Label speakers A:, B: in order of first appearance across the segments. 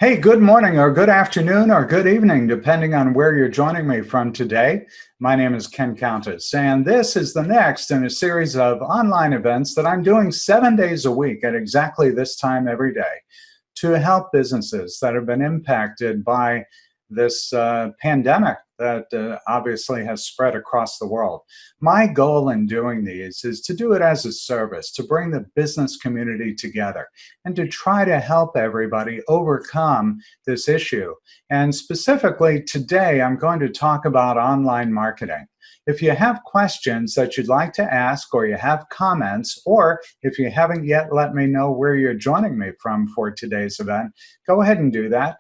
A: Hey, good morning or good afternoon or good evening, depending on where you're joining me from today. My name is Ken Countess, and this is the next in a series of online events that I'm doing 7 days a week at exactly this time every day to help businesses that have been impacted by this pandemic that obviously has spread across the world. My goal in doing these is to do it as a service, to bring the business community together and to try to help everybody overcome this issue. And specifically today, I'm going to talk about online marketing. If you have questions that you'd like to ask, or you have comments, or if you haven't yet let me know where you're joining me from for today's event, go ahead and do that.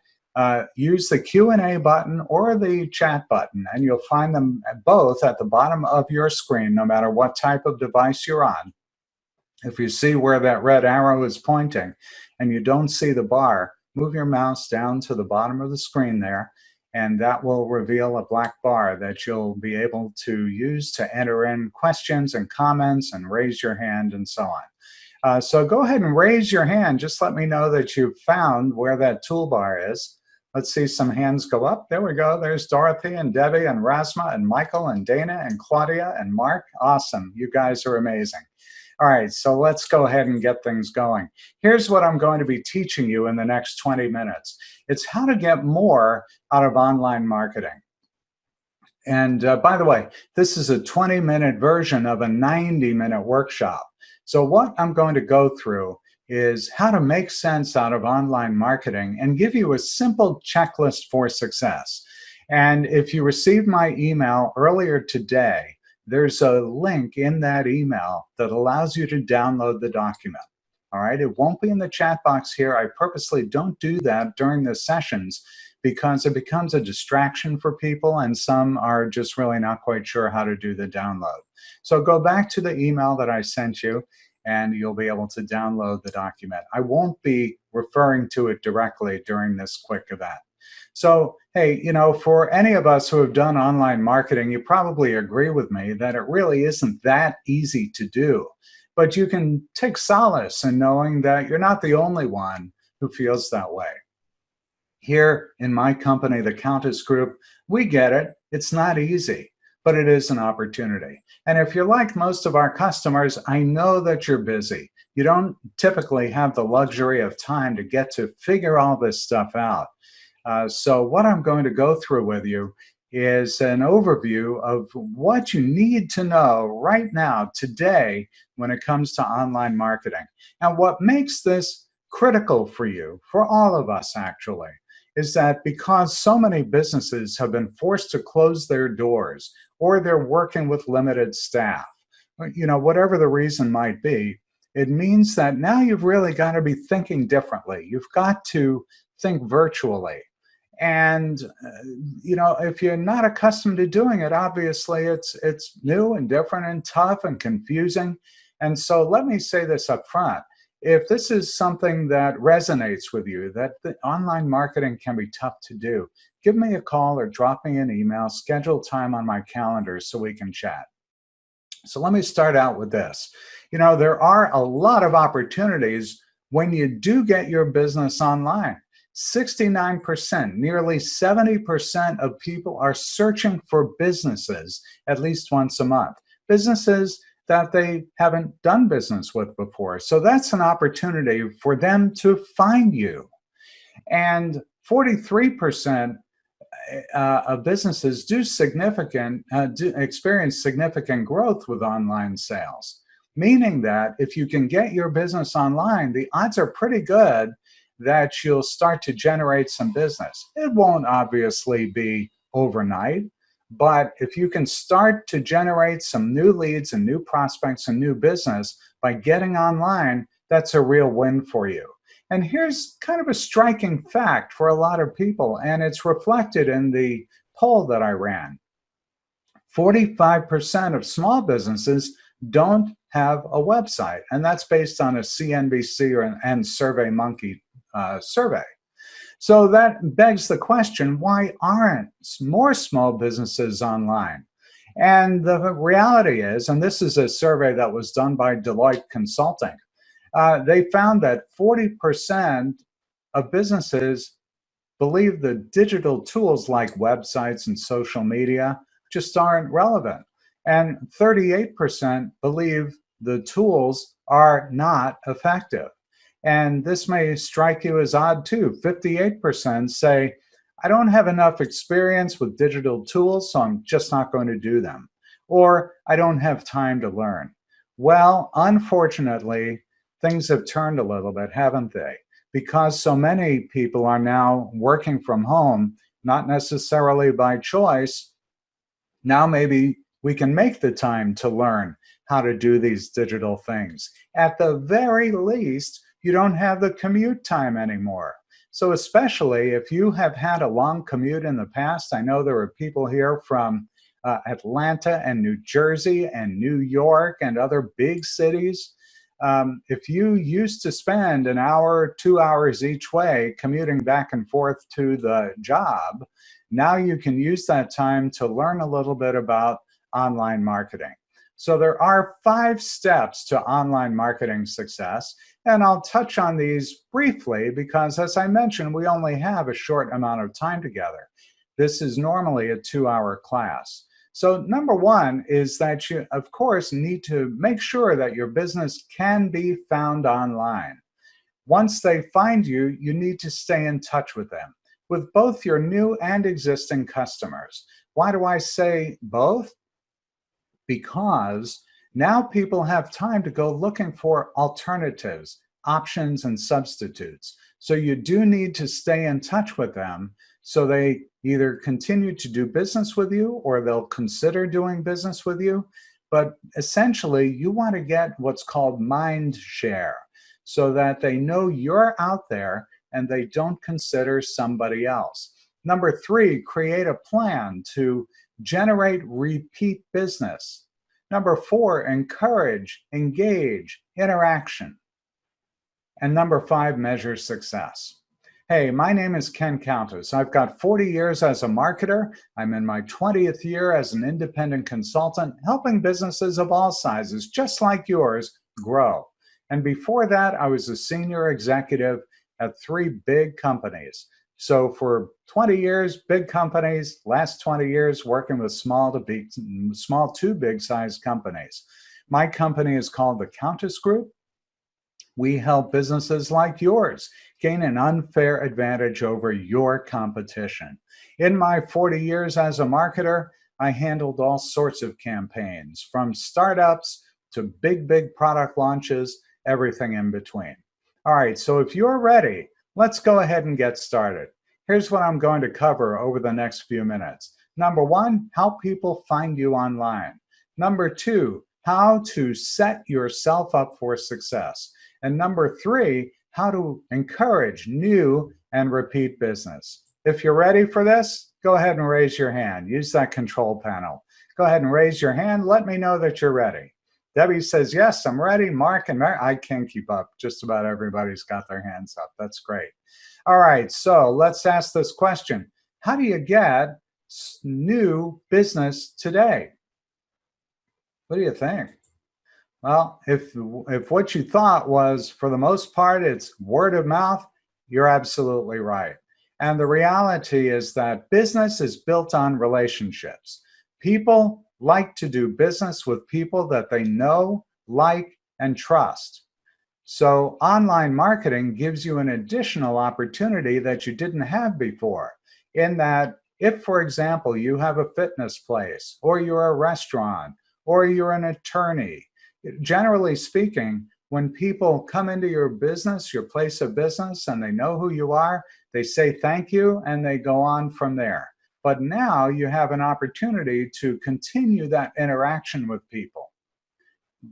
A: Use the Q&A button or the chat button, and you'll find them both at the bottom of your screen, no matter what type of device you're on. If you see where that red arrow is pointing and you don't see the bar, move your mouse down to the bottom of the screen there, and that will reveal a black bar that you'll be able to use to enter in questions and comments and raise your hand and so on. So go ahead and raise your hand. Just let me know that you've found where that toolbar is. Let's see some hands go up. There we go. There's Dorothy and Debbie and Rasma and Michael and Dana and Claudia and Mark. Awesome. You guys are amazing. All right, so let's go ahead and get things going. Here's what I'm going to be teaching you in the next 20 minutes. It's how to get more out of online marketing. And by the way, this is a 20-minute version of a 90-minute workshop. So what I'm going to go through is how to make sense out of online marketing and give you a simple checklist for success. And if you received my email earlier today, there's a link in that email that allows you to download the document. All right, it won't be in the chat box here. I purposely don't do that during the sessions because it becomes a distraction for people, and some are just really not quite sure how to do the download. So go back to the email that I sent you, and you'll be able to download the document. I won't be referring to it directly during this quick event. So, hey, you know, for any of us who have done online marketing, you probably agree with me that it really isn't that easy to do. But you can take solace in knowing that you're not the only one who feels that way. Here in my company, the Countess Group, we get it. It's not easy, but it is an opportunity. And if you're like most of our customers, I know that you're busy. You don't typically have the luxury of time to get to figure all this stuff out. So what I'm going to go through with you is an overview of what you need to know right now, today, when it comes to online marketing. And what makes this critical for you, for all of us actually, is that because so many businesses have been forced to close their doors, or they're working with limited staff, you know, whatever the reason might be, it means that now you've really got to be thinking differently. You've got to think virtually. And you know, if you're not accustomed to doing it, obviously it's new and different and tough and confusing. And so let me say this up front. If this is something that resonates with you, that the online marketing can be tough to do, give me a call or drop me an email, schedule time on my calendar so we can chat. So let me start out with this. You know, there are a lot of opportunities when you do get your business online. 69%, nearly 70% of people are searching for businesses at least once a month. Businesses that they haven't done business with before. So that's an opportunity for them to find you. And 43% of businesses do experience significant growth with online sales, meaning that if you can get your business online, the odds are pretty good that you'll start to generate some business. It won't obviously be overnight, but if you can start to generate some new leads and new prospects and new business by getting online, that's a real win for you. And here's kind of a striking fact for a lot of people, and it's reflected in the poll that I ran. 45% of small businesses don't have a website, and that's based on a CNBC and SurveyMonkey survey. So that begs the question, why aren't more small businesses online? And the reality is, and this is a survey that was done by Deloitte Consulting, they found that 40% of businesses believe the digital tools like websites and social media just aren't relevant. And 38% believe the tools are not effective. And this may strike you as odd too. 58% say, I don't have enough experience with digital tools, so I'm just not going to do them. Or I don't have time to learn. Well, unfortunately, things have turned a little bit, haven't they? Because so many people are now working from home, not necessarily by choice. Now maybe we can make the time to learn how to do these digital things. At the very least, you don't have the commute time anymore. So especially if you have had a long commute in the past, I know there are people here from Atlanta and New Jersey and New York and other big cities. If you used to spend an hour, 2 hours each way commuting back and forth to the job, now you can use that time to learn a little bit about online marketing. So there are 5 steps to online marketing success, and I'll touch on these briefly because, as I mentioned, we only have a short amount of time together. This is normally a 2-hour class. So number 1 is that you, of course, need to make sure that your business can be found online. Once they find you, you need to stay in touch with them, with both your new and existing customers. Why do I say both? Because now people have time to go looking for alternatives, options, and substitutes. So you do need to stay in touch with them so they either continue to do business with you or they'll consider doing business with you. But essentially, you want to get what's called mind share so that they know you're out there and they don't consider somebody else. Number 3, create a plan to generate repeat business. Number 4, encourage, engage, interaction. And number 5, measure success. Hey, my name is Ken Countess. I've got 40 years as a marketer. I'm in my 20th year as an independent consultant, helping businesses of all sizes, just like yours, grow. And before that, I was a senior executive at 3 big companies. So for 20 years, big companies, last 20 years working with small to big size companies. My company is called the Countess Group. We help businesses like yours gain an unfair advantage over your competition. In my 40 years as a marketer, I handled all sorts of campaigns, from startups to big product launches, everything in between. All right, so if you're ready, let's go ahead and get started. Here's what I'm going to cover over the next few minutes. Number 1, how people find you online. Number 2, how to set yourself up for success. And number 3, how to encourage new and repeat business. If you're ready for this, go ahead and raise your hand. Use that control panel. Go ahead and raise your hand. Let me know that you're ready. Debbie says, yes, I'm ready. Mark and Mary, I can't keep up. Just about everybody's got their hands up. That's great. All right, so let's ask this question. How do you get new business today? What do you think? Well, if what you thought was, for the most part, it's word of mouth, you're absolutely right. And the reality is that business is built on relationships. People like to do business with people that they know, like, and trust. So online marketing gives you an additional opportunity that you didn't have before, in that if, for example, you have a fitness place, or you're a restaurant, or you're an attorney, generally speaking, when people come into your business, your place of business, and they know who you are, they say thank you and they go on from there. But now you have an opportunity to continue that interaction with people,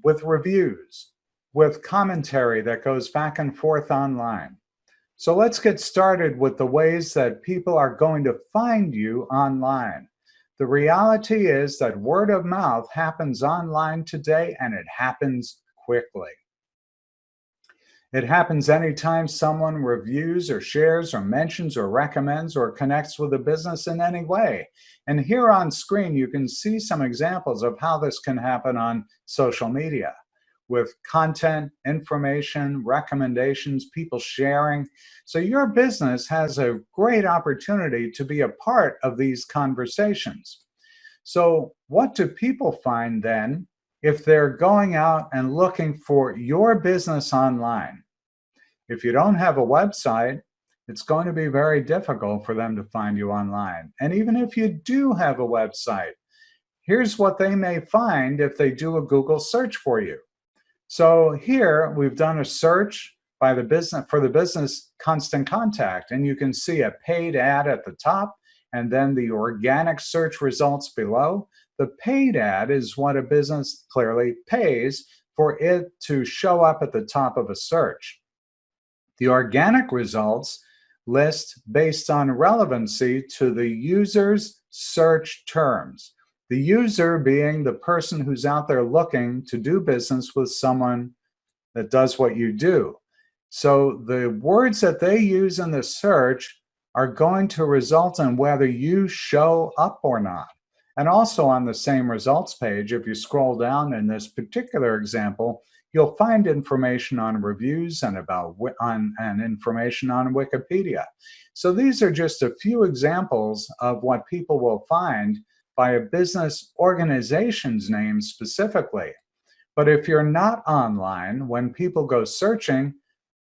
A: with reviews, with commentary that goes back and forth online. So let's get started with the ways that people are going to find you online. The reality is that word of mouth happens online today, and it happens quickly. It happens anytime someone reviews or shares or mentions or recommends or connects with a business in any way. And here on screen, you can see some examples of how this can happen on social media. with content, information, recommendations, people sharing. So your business has a great opportunity to be a part of these conversations. So what do people find then if they're going out and looking for your business online? If you don't have a website, it's going to be very difficult for them to find you online. And even if you do have a website, here's what they may find if they do a Google search for you. So here we've done a search by the business for the business Constant Contact, and you can see a paid ad at the top and then the organic search results below. The paid ad is what a business clearly pays for it to show up at the top of a search. The organic results list based on relevancy to the user's search terms. The user being the person who's out there looking to do business with someone that does what you do. So the words that they use in the search are going to result in whether you show up or not. And also on the same results page, if you scroll down in this particular example, you'll find information on reviews and information on Wikipedia. So these are just a few examples of what people will find by a business organization's name specifically. But if you're not online, when people go searching,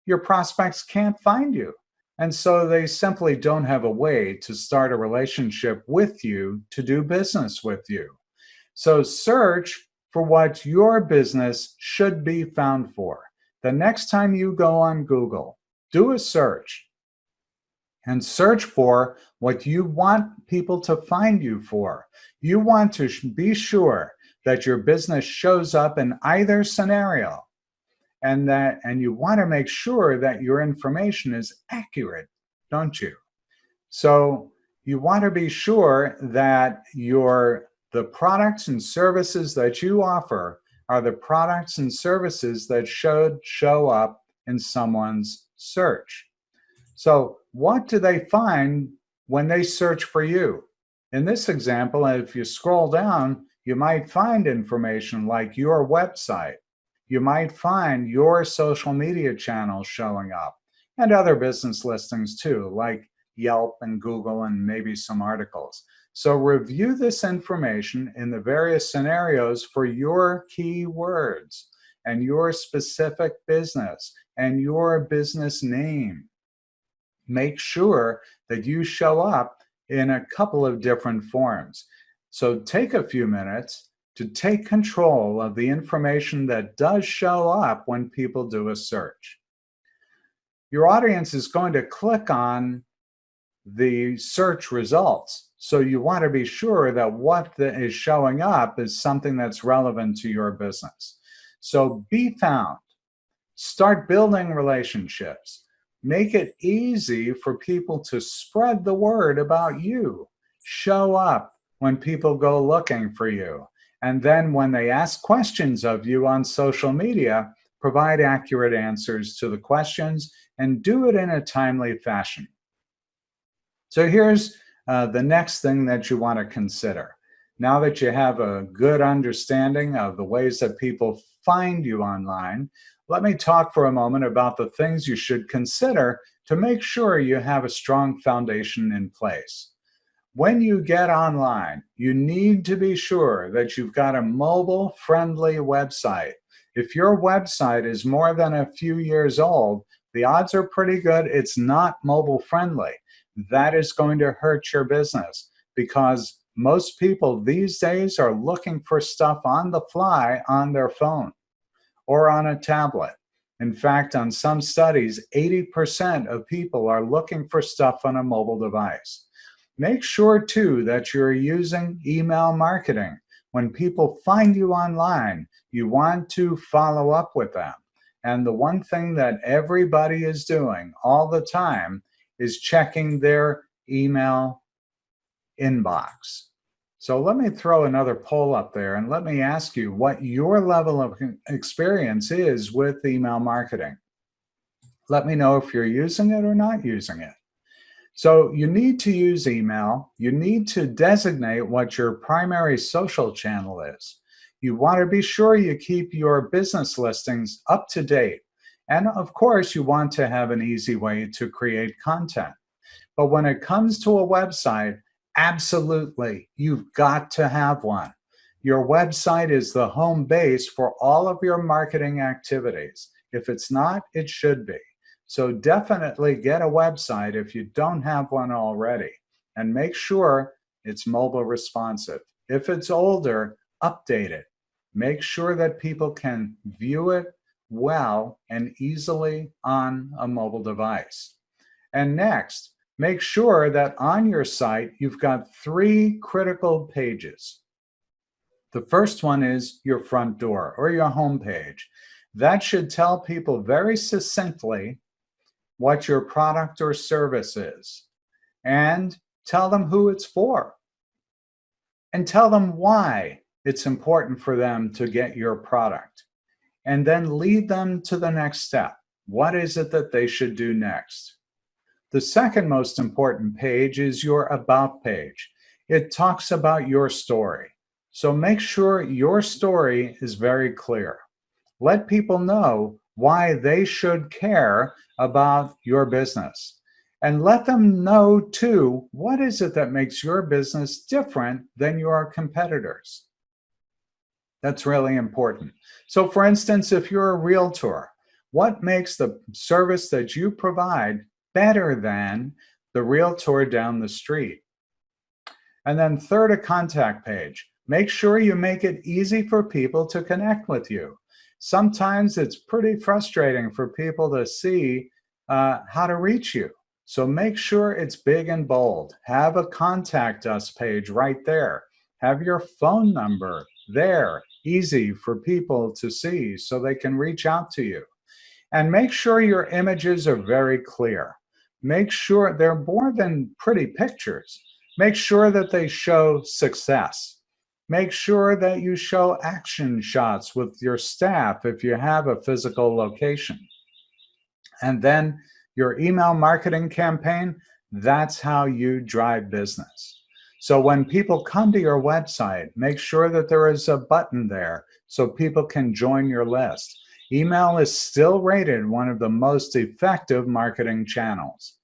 A: your prospects can't find you. And so they simply don't have a way to start a relationship with you, to do business with you. So search for what your business should be found for. The next time you go on Google, do a search and search for what you want people to find you for. You want to be sure that your business shows up in either scenario, and you want to make sure that your information is accurate, don't you? So you want to be sure that the products and services that you offer are the products and services that should show up in someone's search. So what do they find when they search for you? In this example, if you scroll down, you might find information like your website. You might find your social media channels showing up, and other business listings too, like Yelp and Google and maybe some articles. So review this information in the various scenarios for your keywords and your specific business and your business name. Make sure that you show up in a couple of different forms. So take a few minutes to take control of the information that does show up when people do a search. Your audience is going to click on the search results. So you want to be sure that what is showing up is something that's relevant to your business. So be found. Start building relationships. Make it easy for people to spread the word about you. Show up when people go looking for you. And then when they ask questions of you on social media, provide accurate answers to the questions and do it in a timely fashion. So here's the next thing that you want to consider. Now that you have a good understanding of the ways that people find you online, let me talk for a moment about the things you should consider to make sure you have a strong foundation in place. When you get online, you need to be sure that you've got a mobile-friendly website. If your website is more than a few years old, the odds are pretty good it's not mobile-friendly. That is going to hurt your business because most people these days are looking for stuff on the fly on their phone or on a tablet. In fact, on some studies, 80% of people are looking for stuff on a mobile device. Make sure, too, that you're using email marketing. When people find you online, you want to follow up with them. And the one thing that everybody is doing all the time is checking their email inbox. So let me throw another poll up there and let me ask you what your level of experience is with email marketing. Let me know if you're using it or not using it. So you need to use email. You need to designate what your primary social channel is. You want to be sure you keep your business listings up to date. And of course, you want to have an easy way to create content. But when it comes to a website, absolutely, you've got to have one. Your website is the home base for all of your marketing activities. If it's not, it should be. So definitely get a website if you don't have one already, and make sure it's mobile responsive. If it's older, update it. Make sure that people can view it well and easily on a mobile device. And next, make sure that on your site, you've got 3 critical pages. The first one is your front door or your home page. That should tell people very succinctly what your product or service is, and tell them who it's for, and tell them why it's important for them to get your product, and then lead them to the next step. What is it that they should do next? The second most important page is your About page. It talks about your story. So make sure your story is very clear. Let people know why they should care about your business. And let them know too, what is it that makes your business different than your competitors? That's really important. So for instance, if you're a realtor, what makes the service that you provide better than the realtor down the street? And then third, a contact page. Make sure you make it easy for people to connect with you. Sometimes it's pretty frustrating for people to see how to reach you. So make sure it's big and bold. Have a contact us page right there. Have your phone number there, easy for people to see so they can reach out to you. And make sure your images are very clear. Make sure they're more than pretty pictures. Make sure that they show success. Make sure that you show action shots with your staff if you have a physical location. And then your email marketing campaign, that's how you drive business. So when people come to your website, make sure that there is a button there so people can join your list. Email is still rated one of the most effective marketing channels.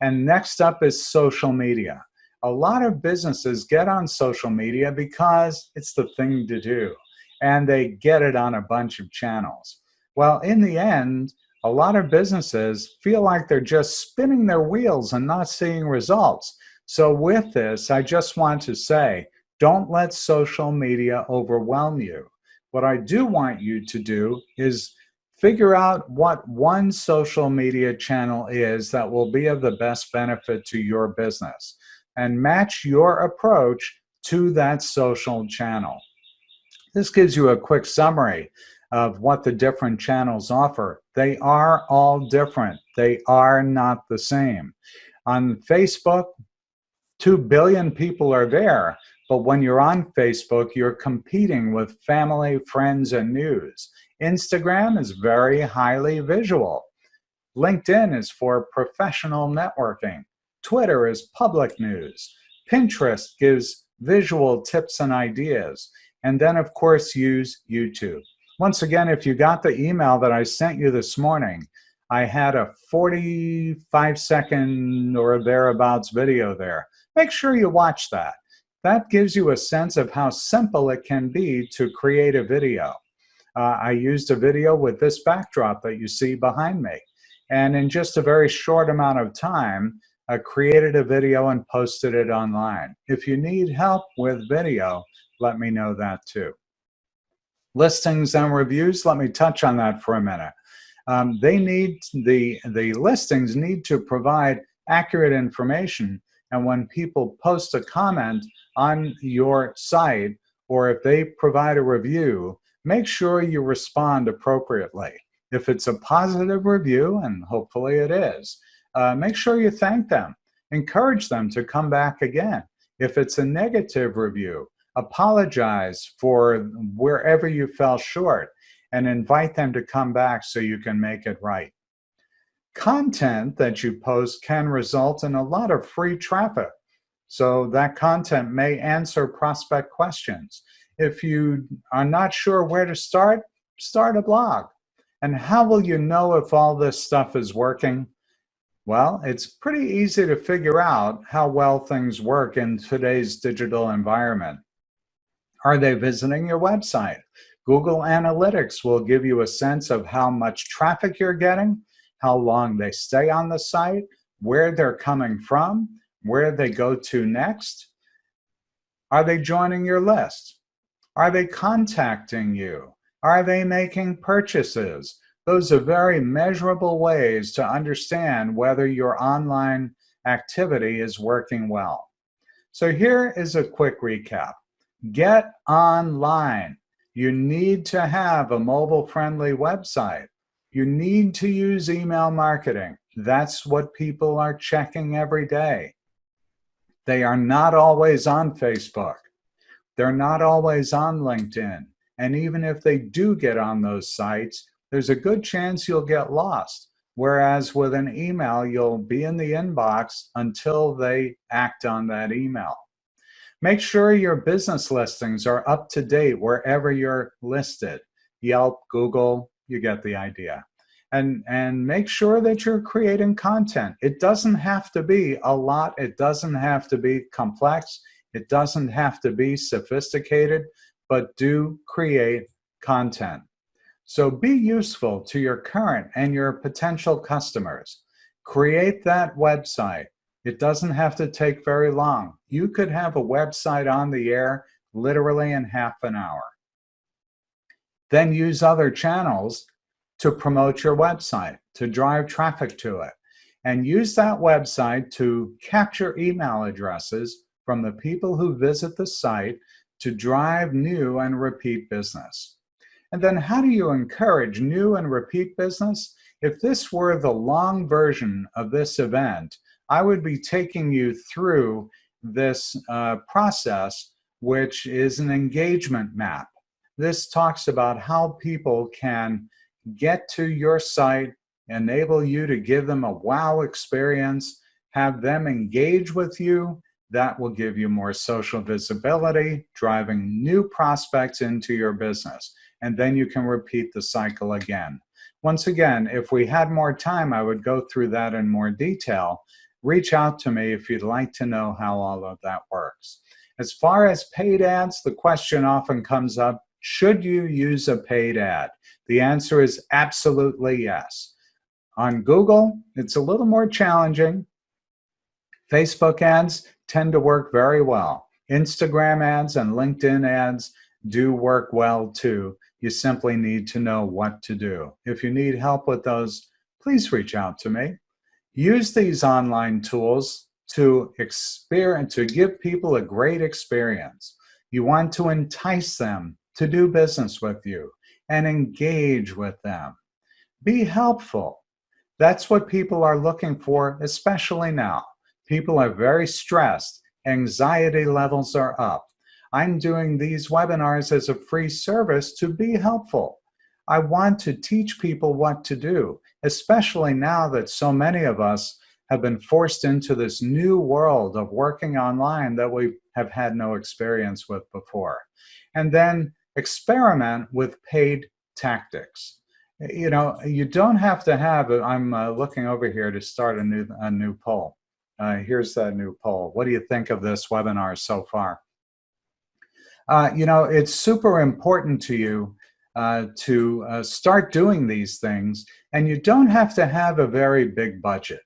A: And next up is social media. A lot of businesses get on social media because it's the thing to do, and they get it on a bunch of channels. Well, in the end, a lot of businesses feel like they're just spinning their wheels and not seeing results. So with this, I just want to say, don't let social media overwhelm you. What I do want you to do is figure out what one social media channel is that will be of the best benefit to your business, and match your approach to that social channel. This gives you a quick summary of what the different channels offer. They are all different. They are not the same. On Facebook, 2 billion people are there, but when you're on Facebook, you're competing with family, friends, and news. Instagram is very highly visual. LinkedIn is for professional networking. Twitter is public news. Pinterest gives visual tips and ideas. And then, of course, use YouTube. Once again, if you got the email that I sent you this morning, I had a 45-second or thereabouts video there. Make sure you watch that. That gives you a sense of how simple it can be to create a video. I used a video with this backdrop that you see behind me. And in just a very short amount of time, I created a video and posted it online. If you need help with video, let me know that too. Listings and reviews, let me touch on that for a minute. The listings need to provide accurate information, and when people post a comment on your site, or if they provide a review, make sure you respond appropriately. If it's a positive review, and hopefully it is, make sure you thank them. Encourage them to come back again. If it's a negative review, apologize for wherever you fell short and invite them to come back so you can make it right. Content that you post can result in a lot of free traffic. So that content may answer prospect questions. If you are not sure where to start a blog. And how will you know if all this stuff is working? Well, it's pretty easy to figure out how well things work in today's digital environment. Are they visiting your website? Google Analytics will give you a sense of how much traffic you're getting, how long they stay on the site, where they're coming from, where they go to next. Are they joining your list? Are they contacting you? Are they making purchases? Those are very measurable ways to understand whether your online activity is working well. So here is a quick recap. Get online. You need to have a mobile-friendly website. You need to use email marketing. That's what people are checking every day. They are not always on Facebook. They're not always on LinkedIn. And even if they do get on those sites, there's a good chance you'll get lost. Whereas with an email, you'll be in the inbox until they act on that email. Make sure your business listings are up to date wherever you're listed. Yelp, Google, you get the idea. And make sure that you're creating content. It doesn't have to be a lot. It doesn't have to be complex. It doesn't have to be sophisticated, but do create content. So be useful to your current and your potential customers. Create that website. It doesn't have to take very long. You could have a website on the air literally in half an hour. Then use other channels to promote your website, to drive traffic to it. And use that website to capture email addresses from the people who visit the site to drive new and repeat business. And then how do you encourage new and repeat business? If this were the long version of this event, I would be taking you through this process, which is an engagement map. This talks about how people can get to your site, enable you to give them a wow experience, have them engage with you. That will give you more social visibility, driving new prospects into your business. And then you can repeat the cycle again. Once again, if we had more time, I would go through that in more detail. Reach out to me if you'd like to know how all of that works. As far as paid ads, the question often comes up, should you use a paid ad? The answer is absolutely yes. On Google, it's a little more challenging. Facebook ads tend to work very well. Instagram ads and LinkedIn ads do work well too. You simply need to know what to do. If you need help with those, please reach out to me. Use these online tools to give people a great experience. You want to entice them to do business with you and engage with them. Be helpful. That's what people are looking for, especially now. People are very stressed. Anxiety levels are up. I'm doing these webinars as a free service to be helpful. I want to teach people what to do, especially now that so many of us have been forced into this new world of working online that we have had no experience with before. And then experiment with paid tactics. You know, you don't have to have, I'm looking over here to start a new poll. Here's that new poll. What do you think of this webinar so far? You know, it's super important to you to start doing these things, and you don't have to have a very big budget.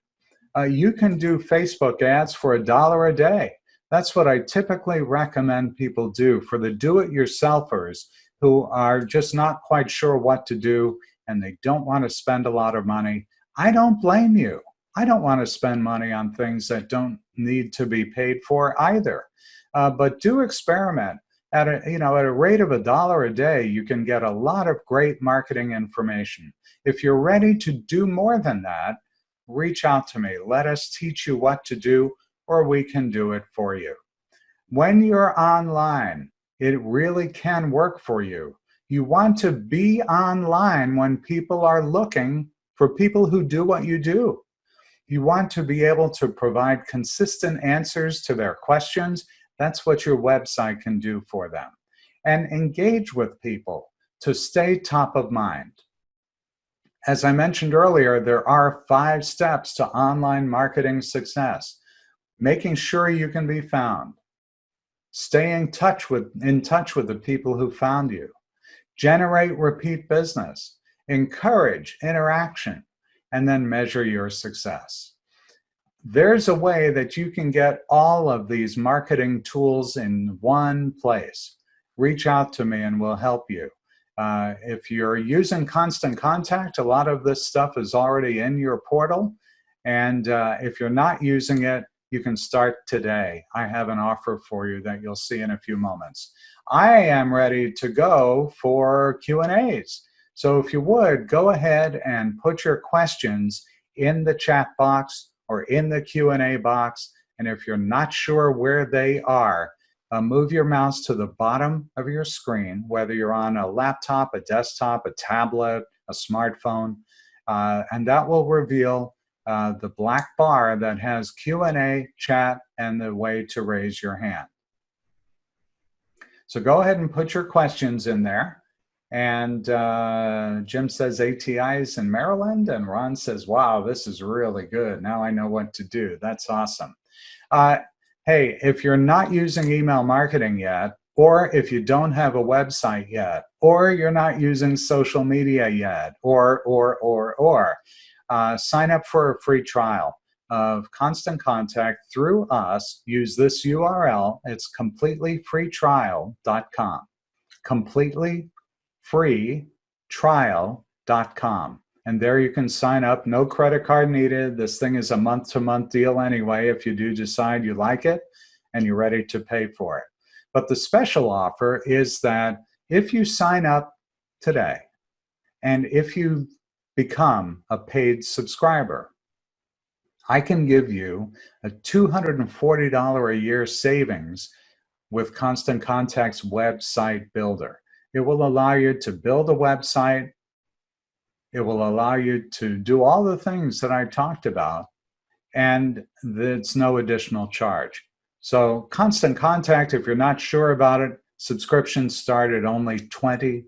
A: You can do Facebook ads for $1 a day. That's what I typically recommend people do for the do-it-yourselfers who are just not quite sure what to do and they don't want to spend a lot of money. I don't blame you. I don't want to spend money on things that don't need to be paid for either. But do experiment. At a rate of $1 a day, you can get a lot of great marketing information. If you're ready to do more than that, reach out to me. Let us teach you what to do, or we can do it for you. When you're online, it really can work for you. You want to be online when people are looking for people who do what you do. You want to be able to provide consistent answers to their questions. That's what your website can do for them. and engage with people to stay top of mind. As I mentioned earlier, there are 5 steps to online marketing success. Making sure you can be found. Stay in touch with the people who found you. Generate repeat business. Encourage interaction. And then measure your success. There's a way that you can get all of these marketing tools in one place. Reach out to me and we'll help you. If you're using Constant Contact, a lot of this stuff is already in your portal. And if you're not using it, you can start today. I have an offer for you that you'll see in a few moments. I am ready to go for Q&As. So if you would, go ahead and put your questions in the chat box or in the Q&A box. And if you're not sure where they are, move your mouse to the bottom of your screen, whether you're on a laptop, a desktop, a tablet, a smartphone, and that will reveal the black bar that has Q&A, chat, and the way to raise your hand. So go ahead and put your questions in there. And Jim says ATIs in Maryland, and Ron says, wow, this is really good. Now I know what to do. That's awesome. Hey, if you're not using email marketing yet, or if you don't have a website yet, or you're not using social media yet, or sign up for a free trial of Constant Contact through us. Use this URL. It's completelyfreetrial.com. Completelyfreetrial.com. And there you can sign up. No credit card needed. This thing is a month-to-month deal anyway if you do decide you like it and you're ready to pay for it. But the special offer is that if you sign up today and if you become a paid subscriber, I can give you a $240 a year savings with Constant Contact's website builder. It will allow you to build a website. It will allow you to do all the things that I talked about, and it's no additional charge. So Constant Contact, if you're not sure about it, subscriptions start at only $20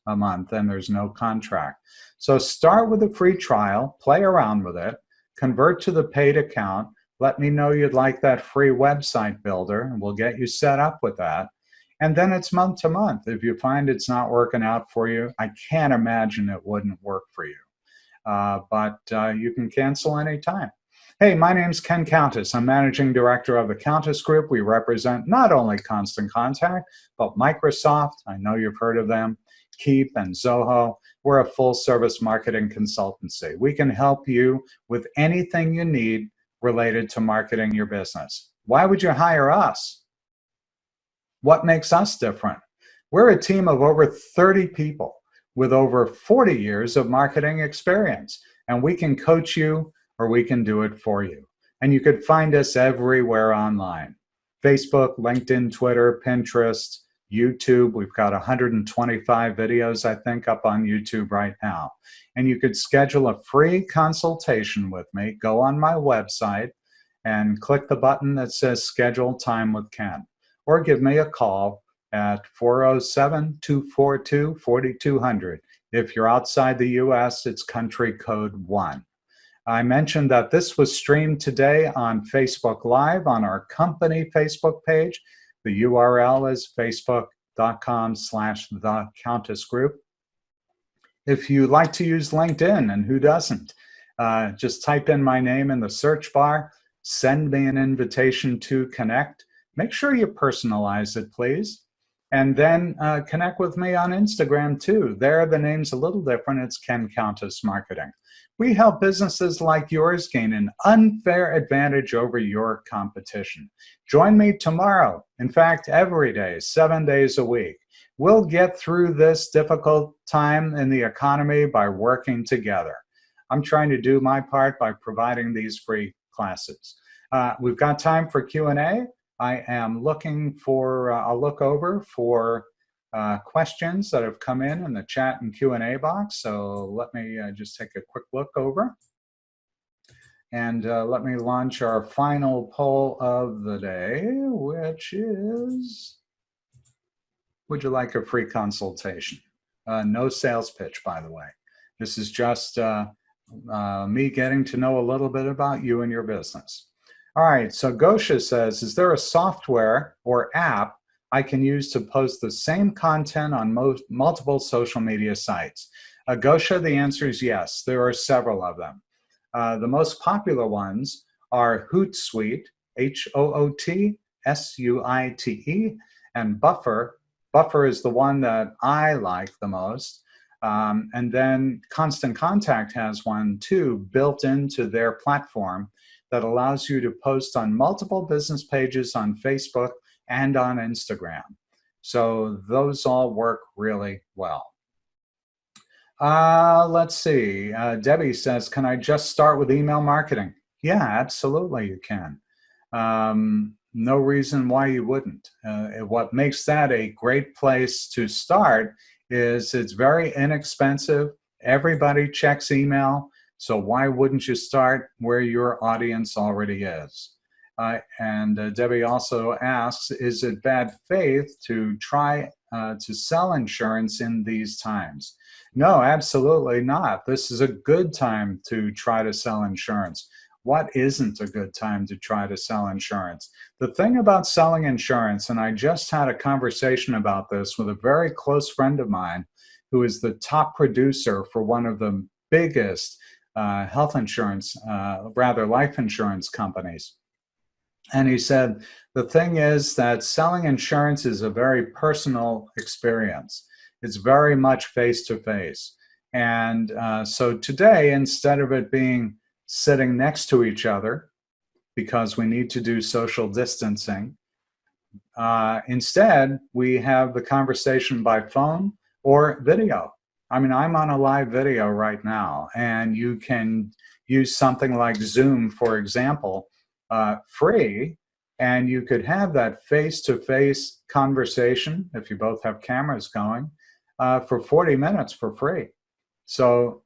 A: a month, and there's no contract. So start with a free trial, play around with it, convert to the paid account, let me know you'd like that free website builder, and we'll get you set up with that. And then it's month to month. If you find it's not working out for you, I can't imagine it wouldn't work for you. But you can cancel anytime. Hey, my name's Ken Countess. I'm Managing Director of the Countess Group. We represent not only Constant Contact, but Microsoft. I know you've heard of them, Keep and Zoho. We're a full-service marketing consultancy. We can help you with anything you need related to marketing your business. Why would you hire us? What makes us different? We're a team of over 30 people with over 40 years of marketing experience, and we can coach you or we can do it for you. And you could find us everywhere online: Facebook, LinkedIn, Twitter, Pinterest, YouTube. We've got 125 videos, I think, up on YouTube right now. And you could schedule a free consultation with me. Go on my website and click the button that says Schedule Time with Ken, or give me a call at 407-242-4200. If you're outside the US, it's country code 1. I mentioned that this was streamed today on Facebook Live on our company Facebook page. The URL is facebook.com/thecountessgroup. If you like to use LinkedIn, and who doesn't, just type in my name in the search bar, send me an invitation to connect. Make sure you personalize it, please. And then connect with me on Instagram, too. There, the name's a little different. It's Ken Countess Marketing. We help businesses like yours gain an unfair advantage over your competition. Join me tomorrow. In fact, every day, 7 days a week. We'll get through this difficult time in the economy by working together. I'm trying to do my part by providing these free classes. We've got time for Q&A. I am looking for, I'll look over for questions that have come in the chat and Q&A box. So let me just take a quick look over. And let me launch our final poll of the day, which is, Would you like a free consultation? No sales pitch, by the way. This is just me getting to know a little bit about you and your business. All right, so Gosha says, is there a software or app I can use to post the same content on multiple social media sites? Gosha, the answer is yes. There are several of them. The most popular ones are Hootsuite, Hootsuite, and Buffer. Buffer is the one that I like the most. And then Constant Contact has one too, built into their platform that allows you to post on multiple business pages on Facebook and on Instagram. So those all work really well. Let's see. Debbie says, can I just start with email marketing? Yeah, absolutely you can. No reason why you wouldn't. What makes that a great place to start is it's very inexpensive. Everybody checks email. So why wouldn't you start where your audience already is? And Debbie also asks, is it bad faith to try to sell insurance in these times? No, absolutely not. This is a good time to try to sell insurance. What isn't a good time to try to sell insurance? The thing about selling insurance, and I just had a conversation about this with a very close friend of mine who is the top producer for one of the biggest life insurance companies. And he said, the thing is that selling insurance is a very personal experience. It's very much face-to-face. And so today, instead of it being sitting next to each other, because we need to do social distancing, instead, we have the conversation by phone or video. I mean, I'm on a live video right now, and you can use something like Zoom, for example, free, and you could have that face-to-face conversation, if you both have cameras going, for 40 minutes for free. So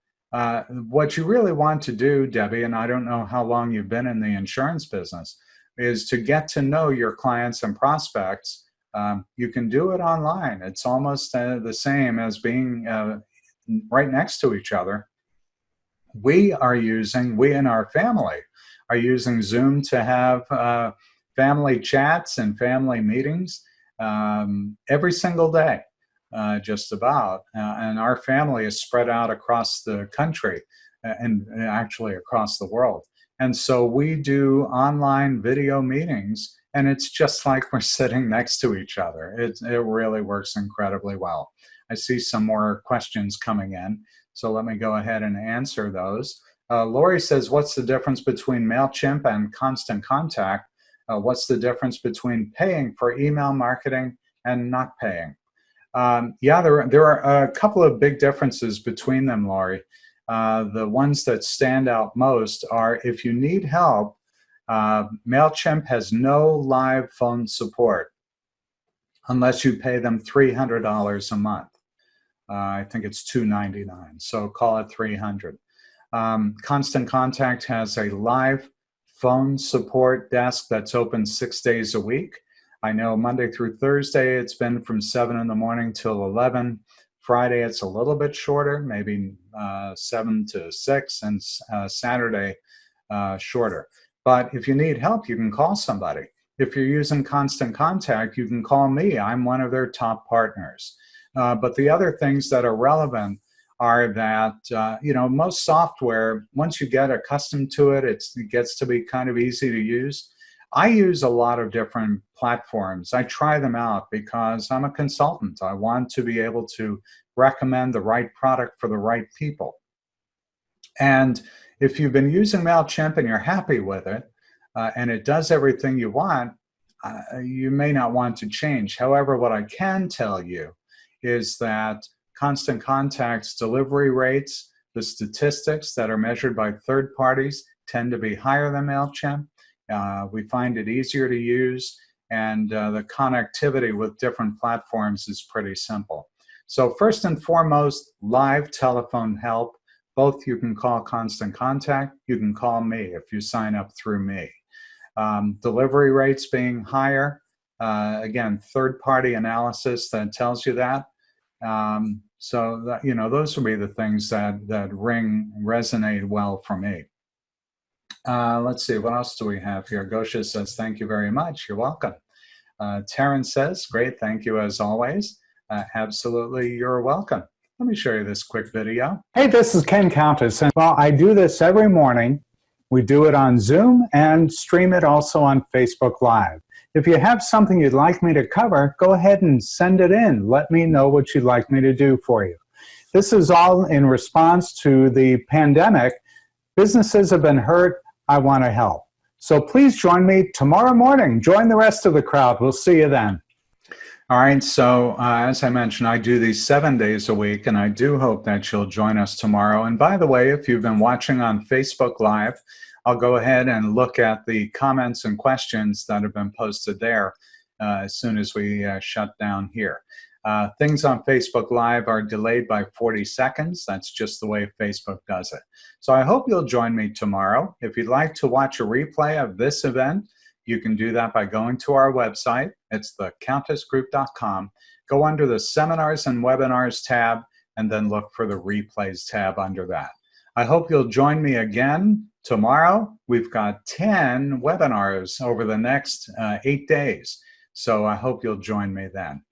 A: what you really want to do, Debbie, and I don't know how long you've been in the insurance business, is to get to know your clients and prospects. You can do it online. It's almost the same as being right next to each other. We and our family are using Zoom to have family chats and family meetings every single day, just about. And our family is spread out across the country and actually across the world. And so we do online video meetings, and it's just like we're sitting next to each other. It really works incredibly well. I see some more questions coming in, so let me go ahead and answer those. Lori says, what's the difference between MailChimp and Constant Contact? What's the difference between paying for email marketing and not paying? Yeah, there are a couple of big differences between them, Lori. The ones that stand out most are, if you need help, MailChimp has no live phone support unless you pay them $300 a month. I think it's $299, so call it $300. Constant Contact has a live phone support desk that's open 6 days a week. I know Monday through Thursday, it's been from 7 in the morning till 11. Friday, it's a little bit shorter, maybe 7 to 6, and Saturday, shorter. But if you need help, you can call somebody. If you're using Constant Contact, you can call me. I'm one of their top partners. But the other things that are relevant are that, most software, once you get accustomed to it, it gets to be kind of easy to use. I use a lot of different platforms. I try them out because I'm a consultant. I want to be able to recommend the right product for the right people. And if you've been using MailChimp and you're happy with it, and it does everything you want, you may not want to change. However, what I can tell you is that Constant Contact's delivery rates, the statistics that are measured by third parties, tend to be higher than MailChimp. We find it easier to use, and the connectivity with different platforms is pretty simple. So first and foremost, live telephone help. Both you can call Constant Contact, you can call me if you sign up through me. Delivery rates being higher, Again, third-party analysis that tells you that. So that, those would be the things that resonate well for me. Let's see, what else do we have here? Gosha says, thank you very much. You're welcome. Terrence says, great, thank you as always. Absolutely, you're welcome. Let me show you this quick video. Hey, this is Ken Countess, and well, I do this every morning. We do it on Zoom and stream it also on Facebook Live. If you have something you'd like me to cover, go ahead and send it in. Let me know what you'd like me to do for you. This is all in response to the pandemic. Businesses have been hurt. I want to help. So please join me tomorrow morning. Join the rest of the crowd. We'll see you then. All right, so as I mentioned, I do these 7 days a week, and I do hope that you'll join us tomorrow. And by the way, if you've been watching on Facebook Live, I'll go ahead and look at the comments and questions that have been posted there as soon as we shut down here. Things on Facebook Live are delayed by 40 seconds. That's just the way Facebook does it. So I hope you'll join me tomorrow. If you'd like to watch a replay of this event, you can do that by going to our website. It's thecountessgroup.com. Go under the Seminars and Webinars tab, and then look for the Replays tab under that. I hope you'll join me again tomorrow. We've got 10 webinars over the next 8 days. So I hope you'll join me then.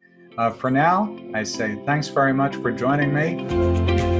A: For now, I say thanks very much for joining me.